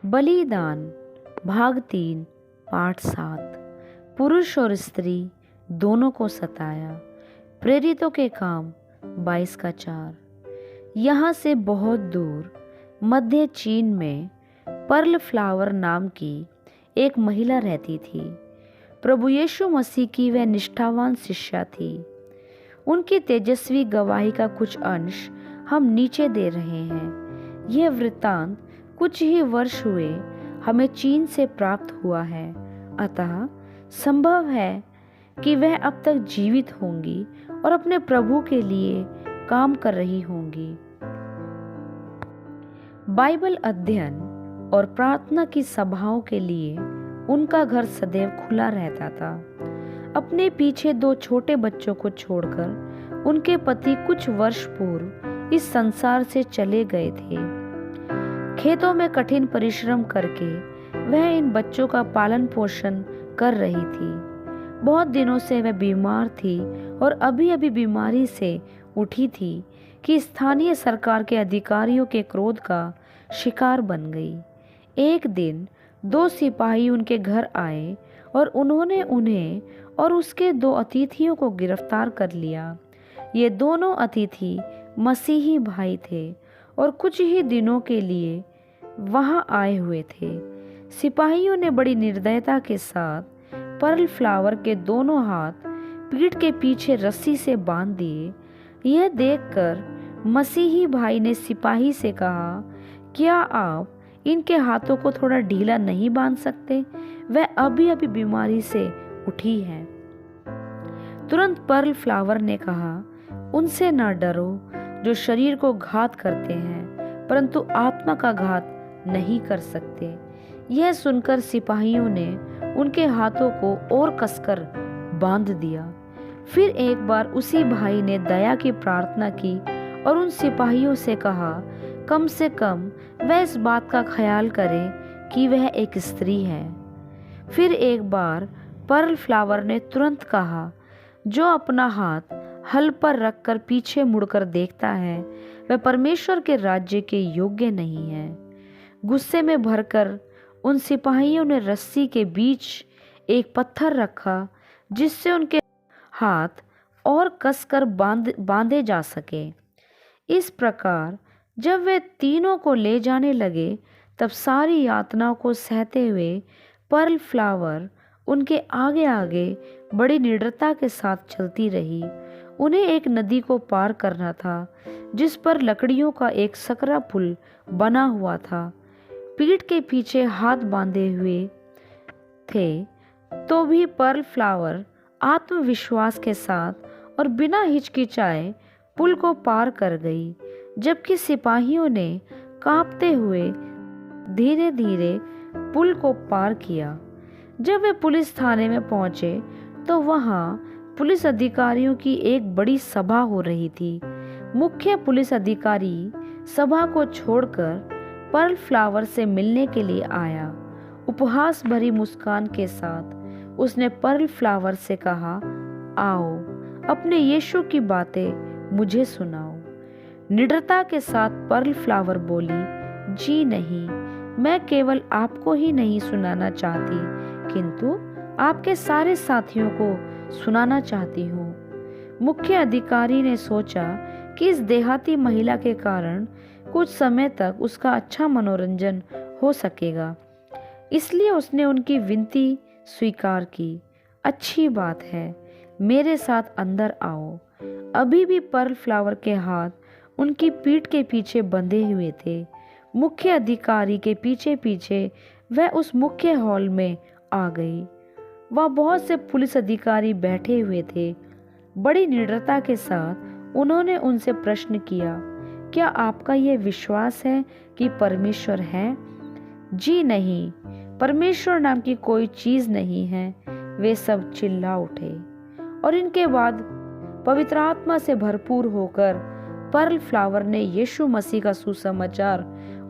बलिदान भाग 3 पाठ 7। पुरुष और स्त्री दोनों को सताया। प्रेरितों के काम 22 का 4। यहाँ से बहुत दूर मध्य चीन में पर्ल फ्लावर नाम की एक महिला रहती थी। प्रभु यीशु मसीह की वह निष्ठावान शिष्या थी। उनकी तेजस्वी गवाही का कुछ अंश हम नीचे दे रहे हैं। यह वृत्तांत कुछ ही वर्ष हुए हमें चीन से प्राप्त हुआ है, अतः संभव है कि वह अब तक जीवित होंगी और अपने प्रभु के लिए काम कर रही होंगी। बाइबल अध्ययन और प्रार्थना की सभाओं के लिए उनका घर सदैव खुला रहता था। अपने पीछे 2 छोटे बच्चों को छोड़कर उनके पति कुछ वर्ष पूर्व इस संसार से चले गए थे। खेतों में कठिन परिश्रम करके वह इन बच्चों का पालन पोषण कर रही थी। बहुत दिनों से वह बीमार थी और अभी अभी बीमारी से उठी थी कि स्थानीय सरकार के अधिकारियों के क्रोध का शिकार बन गई। एक दिन 2 सिपाही उनके घर आए और उन्होंने उन्हें और उसके 2 अतिथियों को गिरफ्तार कर लिया। ये दोनों अतिथि मसीही भाई थे और कुछ ही दिनों के लिए वहां आए हुए थे। सिपाहियों ने बड़ी निर्दयता के साथ पर्ल फ्लावर के दोनों हाथ पीठ के पीछे रस्सी से बांध दिए। यह देखकर मसीही भाई ने सिपाही से कहा, क्या आप इनके हाथों को थोड़ा ढीला नहीं बांध सकते? वह अभी अभी बीमारी से उठी है। तुरंत पर्ल फ्लावर ने कहा, उनसे ना डरो जो शरीर को घात करते हैं परंतु आत्मा का घात नहीं कर सकते। यह सुनकर सिपाहियों ने उनके हाथों को और कसकर बांध दिया। फिर एक बार उसी भाई ने दया की प्रार्थना की और उन सिपाहियों से कहा, कम से कम वह इस बात का ख्याल करे कि वह एक स्त्री है। फिर एक बार पर्ल फ्लावर ने तुरंत कहा, जो अपना हाथ हल पर रखकर पीछे मुड़कर देखता है वह परमेश्वर के राज्य के योग्य नहीं है। गुस्से में भरकर उन सिपाहियों ने रस्सी के बीच एक पत्थर रखा जिससे उनके हाथ और कसकर बांधे जा सके। इस प्रकार जब वे तीनों को ले जाने लगे तब सारी यातनाओं को सहते हुए पर्ल फ्लावर उनके आगे आगे बड़ी निडरता के साथ चलती रही। उन्हें एक नदी को पार करना था जिस पर लकड़ियों का एक सकरा पुल बना हुआ था। पीठ के पीछे हाथ बांधे हुए थे तो भी पर्ल फ्लावर आत्मविश्वास के साथ और बिना हिचकिचाए पुल को पार कर गई, जबकि सिपाहियों ने कांपते हुए धीरे धीरे पुल को पार किया। जब वे पुलिस थाने में पहुंचे तो वहां पुलिस अधिकारियों की एक बड़ी सभा हो रही थी। मुख्य पुलिस अधिकारी सभा को छोड़कर पर्ल फ्लावर से मिलने के लिए आया। उपहास भरी मुस्कान के साथ उसने पर्ल फ्लावर से कहा, आओ अपने यीशु की बातें मुझे सुनाओ। निडरता के साथ पर्ल फ्लावर बोली, जी नहीं, मैं केवल आपको ही नहीं सुनाना चाहती किंतु आपके सारे साथियों को सुनाना चाहती हूँ। मुख्य अधिकारी ने सोचा कि इस देहाती महिला के कारण कुछ समय तक उसका अच्छा मनोरंजन हो सकेगा, इसलिए उसने उनकी विनती स्वीकार की। अच्छी बात है, मेरे साथ अंदर आओ। अभी भी पर्ल फ्लावर के हाथ उनकी पीठ के पीछे बंधे हुए थे। मुख्य अधिकारी के पीछे पीछे वह उस मुख्य हॉल में आ गई। वह बहुत से पुलिस अधिकारी बैठे हुए थे। बड़ी निडरता के साथ उन्होंने उनसे प्रश्न किया, क्या आपका यह विश्वास है कि परमेश्वर है? जी नहीं, परमेश्वर नाम की कोई चीज नहीं है। वे सब चिल्ला उठे और इनके बाद पवित्र आत्मा से भरपूर होकर पर्ल फ्लावर ने यीशु मसीह का सुसमाचार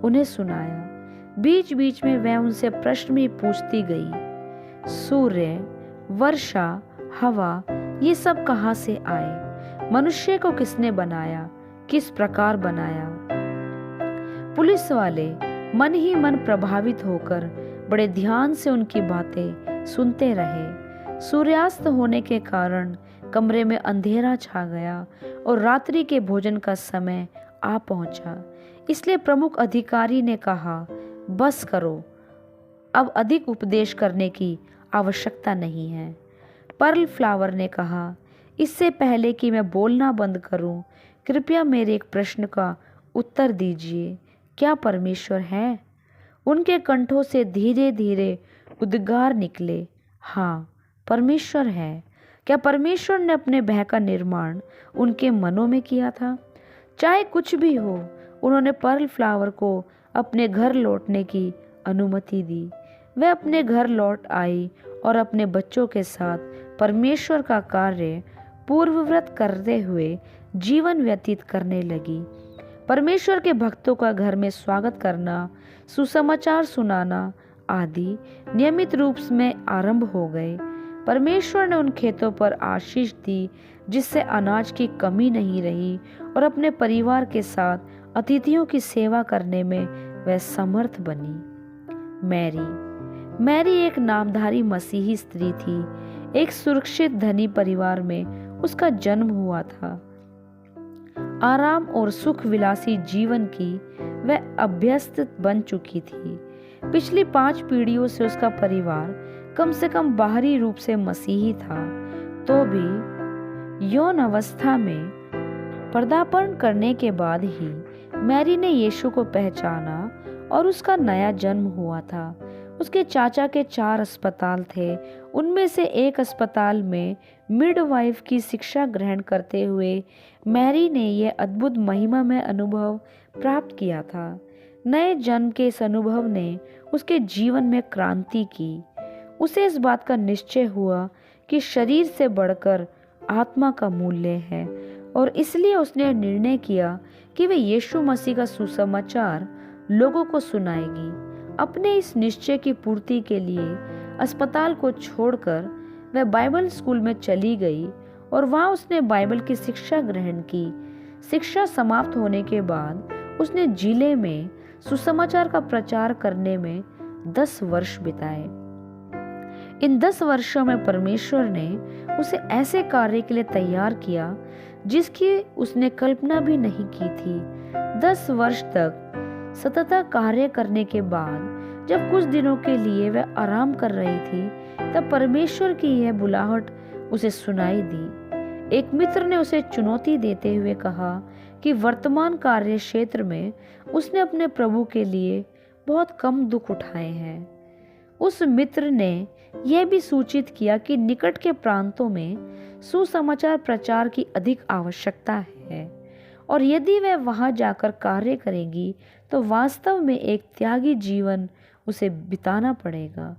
उन्हें सुनाया। बीच बीच में वह उनसे प्रश्न भी पूछती गई। सूर्य, वर्षा, हवा, ये सब कहाँ से आए? मनुष्य को किसने बनाया? किस प्रकार बनाया? पुलिस वाले मन ही मन प्रभावित होकर बड़े ध्यान से उनकी बातें सुनते रहे। सूर्यास्त होने के कारण कमरे में अंधेरा छा गया और रात्रि के भोजन का समय आ पहुंचा। इसलिए प्रमुख अधिकारी ने कहा, बस करो, अब अधिक उपदेश करने की आवश्यकता नहीं है। पर्ल फ्लावर ने कहा, इससे पहले कि मैं बोलना बंद करूं, कृपया मेरे एक प्रश्न का उत्तर दीजिए, क्या परमेश्वर है? उनके कंठों से धीरे धीरे उद्गार निकले, हाँ, परमेश्वर है। क्या परमेश्वर ने अपने भय का निर्माण उनके मनों में किया था? चाहे कुछ भी हो, उन्होंने पर्ल फ्लावर को अपने घर लौटने की अनुमति दी। वह अपने घर लौट आई और अपने बच्चों के साथ परमेश्वर का कार्य पूर्ववत करते हुए जीवन व्यतीत करने लगी। परमेश्वर के भक्तों का घर में स्वागत करना, सुसमाचार सुनाना आदि नियमित रूप में आरंभ हो गए। परमेश्वर ने उन खेतों पर आशीष दी जिससे अनाज की कमी नहीं रही और अपने परिवार के साथ अतिथियों की सेवा करने में वह समर्थ बनी। मैरी एक नामधारी मसीही स्त्री थी। एक सुरक्षित धनी परिवार में उसका जन्म हुआ था। आराम और सुख विलासी जीवन की वह अभ्यस्त बन चुकी थी। पिछली 5 पीढ़ियों से उसका परिवार कम से कम बाहरी रूप से मसीही था, तो भी यौन अवस्था में पदार्पण करने के बाद ही मैरी ने यीशु को पहचाना और उसका नया जन्म हुआ था। उसके चाचा के 4 अस्पताल थे। उनमें से एक अस्पताल में मिडवाइफ की शिक्षा ग्रहण करते हुए मैरी ने यह अद्भुत महिमा में अनुभव प्राप्त किया था। नए जन्म के इस अनुभव ने उसके जीवन में क्रांति की। उसे इस बात का निश्चय हुआ कि शरीर से बढ़कर आत्मा का मूल्य है और इसलिए उसने निर्णय किया कि वह यीशु मसीह का सुसमाचार लोगों को सुनाएगी। अपने इस निश्चय की पूर्ति के लिए अस्पताल को छोड़कर वह बाइबल स्कूल में चली गई और वहां उसने बाइबल की शिक्षा ग्रहण की। शिक्षा समाप्त होने के बाद उसने जिले में सुसमाचार का प्रचार करने में 10 वर्ष बिताए। इन 10 वर्षों में परमेश्वर ने उसे ऐसे कार्य के लिए तैयार किया जिसकी उसने कल्पना भी नहीं की थी। 10 वर्ष तक सतत कार्य करने के बाद जब कुछ दिनों के लिए वह आराम कर रही थी, तब परमेश्वर की यह बुलाहट उसे सुनाई दी। एक मित्र ने उसे चुनौती देते हुए कहा कि वर्तमान कार्य क्षेत्र में उसने अपने प्रभु के लिए बहुत कम दुख उठाए हैं। उस मित्र ने यह भी सूचित किया कि निकट के प्रांतों में सुसमाचार प्रचार की अधिक आवश्यकता है और यदि वह वहां जाकर कार्य करेगी तो वास्तव में एक त्यागी जीवन उसे बिताना पड़ेगा।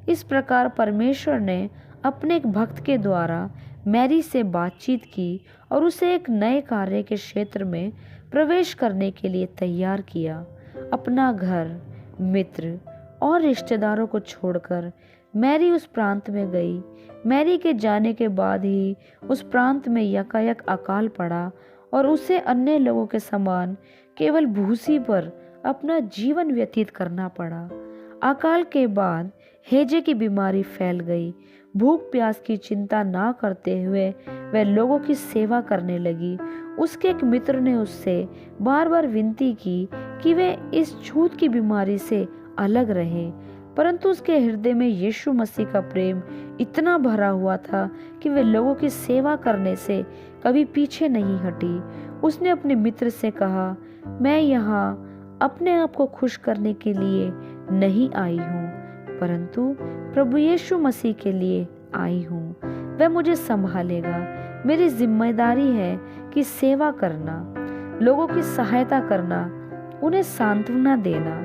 इस प्रकार परमेश्वर ने अपने एक भक्त के द्वारा मैरी से बातचीत की और उसे एक नए कार्य के क्षेत्र में प्रवेश करने के लिए तैयार किया। अपना घर, मित्र और रिश्तेदारों को छोड़कर मैरी उस प्रांत में गई। मैरी के जाने के बाद ही उस प्रांत में यकायक अकाल पड़ा और उसे अन्य लोगों के समान केवल भूसी पर अपना जीवन व्यतीत करना पड़ा। अकाल के बाद हैजे की बीमारी फैल गई। भूख प्यास की चिंता ना करते हुए वह लोगों की सेवा करने लगी। उसके एक मित्र ने उससे बार बार विनती की कि वे इस छूत की बीमारी से अलग रहे, परंतु उसके हृदय में यीशु मसीह का प्रेम इतना भरा हुआ था कि वे लोगों की सेवा करने से कभी पीछे नहीं हटी। उसने अपने मित्र से कहा, मैं यहाँ अपने आप को खुश करने के लिए नहीं आई हूँ, परंतु प्रभु यीशु मसीह के लिए आई हूँ। वह मुझे संभालेगा। मेरी जिम्मेदारी है कि सेवा करना, लोगों की सहायता करना, उन्हें सांत्वना देना।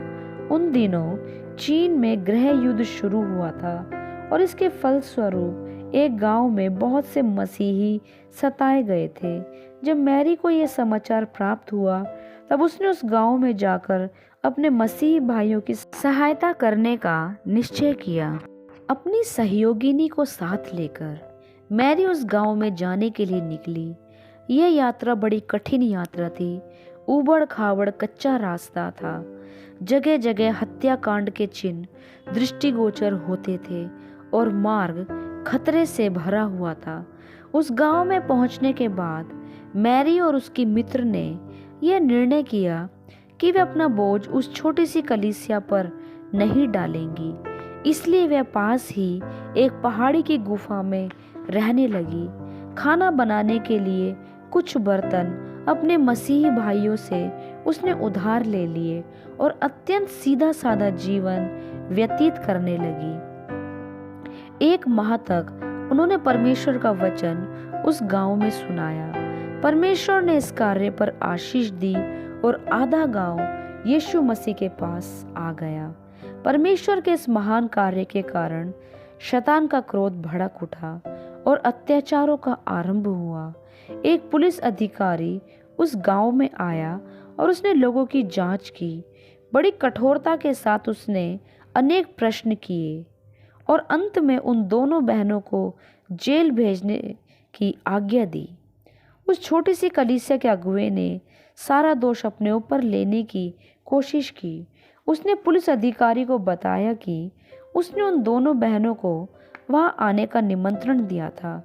उन दिनों चीन में गृह युद्ध शुरू हुआ था और इसके फलस्वरूप एक गांव में बहुत से मसीही सताए गए थे। जब मैरी को यह समाचार प्राप्त हुआ तब उसने उस गांव में जाकर अपने मसीही भाइयों की सहायता करने का निश्चय किया। अपनी सहयोगिनी को साथ लेकर मैरी उस गांव में जाने के लिए निकली। यह यात्रा बड़ी कठिन यात्रा थी। ऊबड़ खाबड़ कच्चा रास्ता था। जगह जगह हत्याकांड के चिन्ह दृष्टिगोचर होते थे और मार्ग खतरे से भरा हुआ था। उस गांव में पहुंचने के बाद मैरी और उसकी मित्र ने यह निर्णय किया कि वे अपना बोझ उस छोटी सी कलीसिया पर नहीं डालेंगी। इसलिए वे पास ही एक पहाड़ी की गुफा में रहने लगी। खाना बनाने के लिए कुछ बर्तन अपने मसीही भाइयों से उसने उधार ले लिए और अत्यंत सीधा साधा जीवन व्यतीत करने लगी। 1 माह तक उन्होंने परमेश्वर का वचन उस गांव में सुनाया। परमेश्वर ने इस कार्य पर आशीष दी और आधा गांव यीशु मसीह के पास आ गया। परमेश्वर के इस महान कार्य के कारण शैतान का क्रोध भड़क उठा और अत्याचारों का आरंभ हुआ। एक पुलिस अधिकारी उस गांव में आया और उसने लोगों की जांच की। बड़ी कठोरता के साथ उसने अनेक प्रश्न किए और अंत में उन दोनों बहनों को जेल भेजने की आज्ञा दी। उस छोटी सी कलीसिया के अगुवे ने सारा दोष अपने ऊपर लेने की कोशिश की। उसने पुलिस अधिकारी को बताया कि उसने उन दोनों बहनों को वहां आने का निमंत्रण दिया था,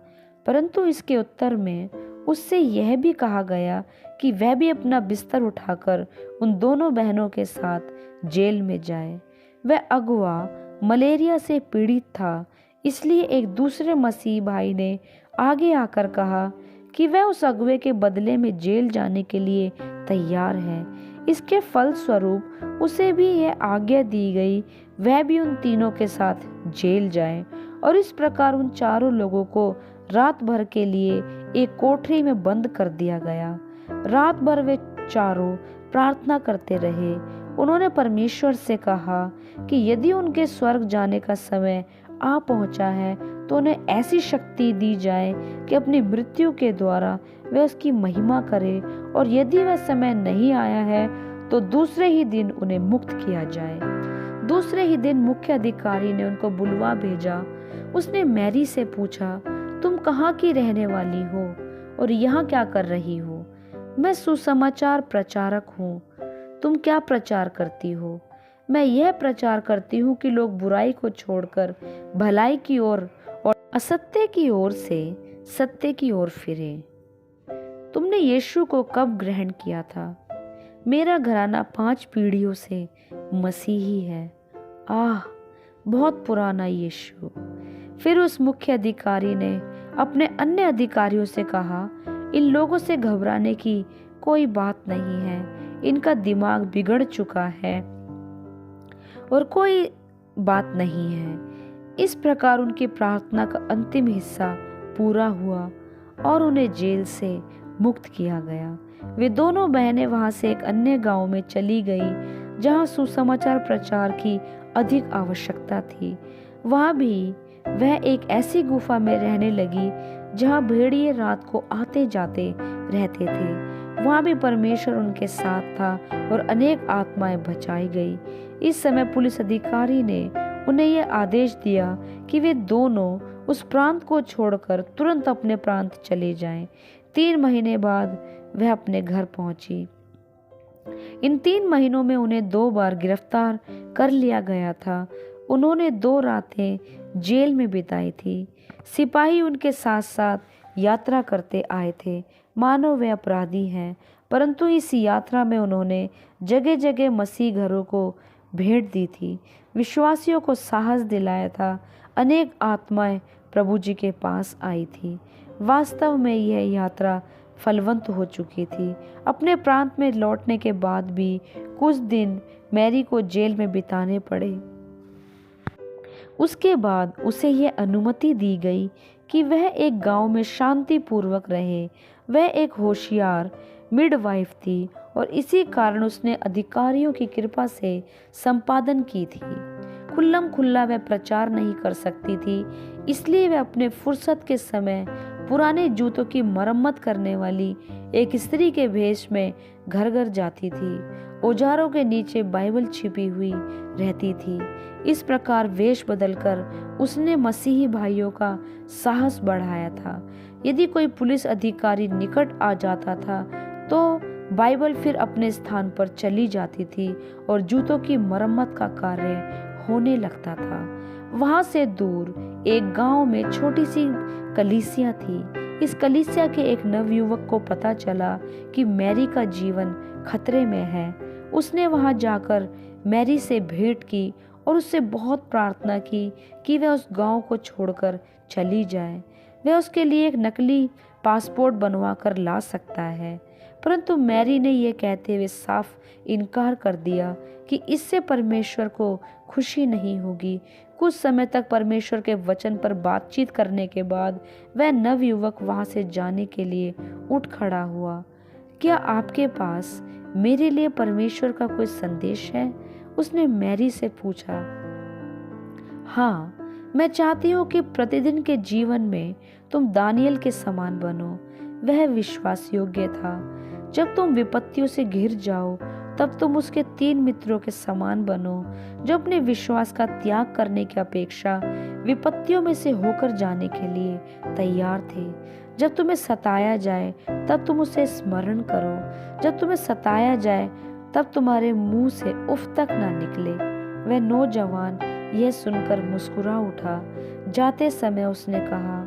परंतु इसके उत्तर में उससे यह भी कहा गया कि वह भी अपना बिस्तर उठाकर उन दोनों बहनों के साथ जेल में जाए। वह अगुवा मलेरिया से पीड़ित था, इसलिए एक दूसरे मसीही भाई ने आगे आकर कहा कि वह उस अगुवे के बदले में जेल जाने के लिए तैयार है। इसके फलस्वरूप उसे भी यह आज्ञा दी गई वह भी उन तीनों के साथ जेल जाए। और इस प्रकार उन चारों लोगों को रात भर के लिए एक कोठरी में बंद कर दिया गया। रात भर वे चारों प्रार्थना करते रहे। उन्होंने परमेश्वर से कहा कि यदि उनके स्वर्ग जाने का समय आ पहुंचा है तो उन्हें ऐसी शक्ति दी जाए कि अपनी मृत्यु के द्वारा वे उसकी महिमा करे, और यदि वह समय नहीं आया है तो दूसरे ही दिन उन्हें मुक्त किया जाए। दूसरे ही दिन मुख्य अधिकारी ने उनको बुलवा भेजा। उसने मैरी से पूछा, तुम कहाँ की रहने वाली हो और यहाँ क्या कर रही हो? मैं सुसमाचार प्रचारक हूँ। तुम क्या प्रचार करती हो? मैं यह प्रचार करती हूँ कि लोग बुराई को छोड़कर भलाई की ओर और असत्य की ओर से सत्य की ओर फिरें। तुमने यीशु को कब ग्रहण किया था? मेरा घराना 5 पीढ़ियों से मसीही है। आह, बहुत पुराना यीशु। फिर उस मुख्य अधिकारी ने अपने अन्य अधिकारियों से कहा, इन लोगों से घबराने की कोई बात नहीं है। इनका दिमाग बिगड़ चुका है और कोई बात नहीं है। इस प्रकार उनकी प्रार्थना का अंतिम हिस्सा पूरा हुआ और उन्हें जेल से मुक्त किया गया। वे दोनों बहनें वहां से एक अन्य गांव में चली गई जहां सुसमाचार प्रचार की अधिक आवश्यकता थी। वहां भी वह एक ऐसी गुफा में रहने लगी जहां भेड़िए रात को आते जाते रहते थे। वहां भी परमेश्वर उनके साथ था और अनेक आत्माएं बचाई गई। इस समय पुलिस अधिकारी ने उन्हें यह आदेश दिया कि वे दोनों उस प्रांत को छोड़कर तुरंत अपने प्रांत चले जाएं। 3 महीने बाद वह अपने घर पहुंची। इन 3 महीनों में उन्हें 2 बार गिरफ्तार कर लिया गया था। उन्होंने 2 रातें जेल में बिताई थी। सिपाही उनके साथ साथ यात्रा करते आए थे, मानो वे अपराधी हैं, परंतु इस यात्रा में उन्होंने जगह जगह मसीह घरों को भेंट दी थी, विश्वासियों को साहस दिलाया था। अनेक आत्माएं प्रभु जी के पास आई थी। वास्तव में यह यात्रा फलवंत हो चुकी थी। अपने प्रांत में लौटने के बाद भी कुछ दिन मैरी को जेल में बिताने पड़े। उसके बाद उसे यह अनुमति दी गई कि वह एक गांव में शांतिपूर्वक रहे। वह एक होशियार मिडवाइफ थी और इसी कारण उसने अधिकारियों की कृपा से संपादन की थी। खुल्लम खुल्ला वह प्रचार नहीं कर सकती थी, इसलिए वह अपने फुर्सत के समय पुराने जूतों की मरम्मत करने वाली एक स्त्री के भेष में घर घर जाती थी। औजारों के नीचे बाइबल छिपी हुई रहती थी। इस प्रकार वेश बदलकर उसने मसीही भाइयों का साहस बढ़ाया था। यदि कोई पुलिस अधिकारी निकट आ जाता था तो बाइबल फिर अपने स्थान पर चली जाती थी और जूतों की मरम्मत का कार्य होने लगता था। वहां से दूर एक गांव में छोटी सी कलीसिया थी। इस कलीसिया के एक नवयुवक को पता चला कि मैरी का जीवन खतरे में है। उसने वहां जाकर मैरी से भेंट की और उससे बहुत प्रार्थना की कि वह उस गांव को छोड़कर चली जाए। वह उसके लिए एक नकली पासपोर्ट बनवा कर ला सकता है, परंतु मैरी ने यह कहते हुए साफ इनकार कर दिया कि इससे परमेश्वर को खुशी नहीं होगी। कुछ समय तक परमेश्वर के वचन पर बातचीत करने के बाद वह नवयुवक वहां से जाने के लिए उठ खड़ा हुआ। क्या आपके पास मेरे लिए परमेश्वर का कोई संदेश है? उसने मैरी से पूछा। हाँ, मैं चाहती हूँ कि प्रतिदिन के जीवन में तुम दानियल के समान बनो। वह विश्वास योग्य था। जब तुम विपत्तियों से घिर जाओ तब तुम उसके 3 मित्रों के समान बनो जो अपने विश्वास का त्याग करने की अपेक्षा विपत्तियों में से होकर जाने के लिए तैयार थे। जब तुम्हें सताया जाए तब तुम उसे स्मरण करो। जब तुम्हें सताया जाए तब तुम्हारे मुंह से उफ तक ना निकले। वह नौजवान यह सुनकर मुस्कुरा उठा। जाते समय उसने कहा,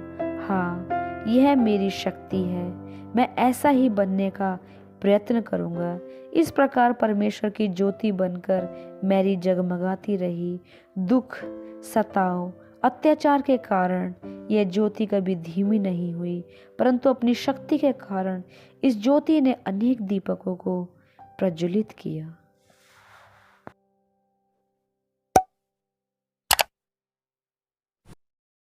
हाँ, यह मेरी शक्ति है। मैं ऐसा ही बनने का प्रयत्न करूंगा। इस प्रकार परमेश्वर की ज्योति बनकर मैरी जगमगाती रही। दुख, सताव, अत्याचार के कारण यह ज्योति कभी धीमी नहीं हुई, परंतु अपनी शक्ति के कारण इस ज्योति ने अनेक दीपकों को प्रज्वलित किया।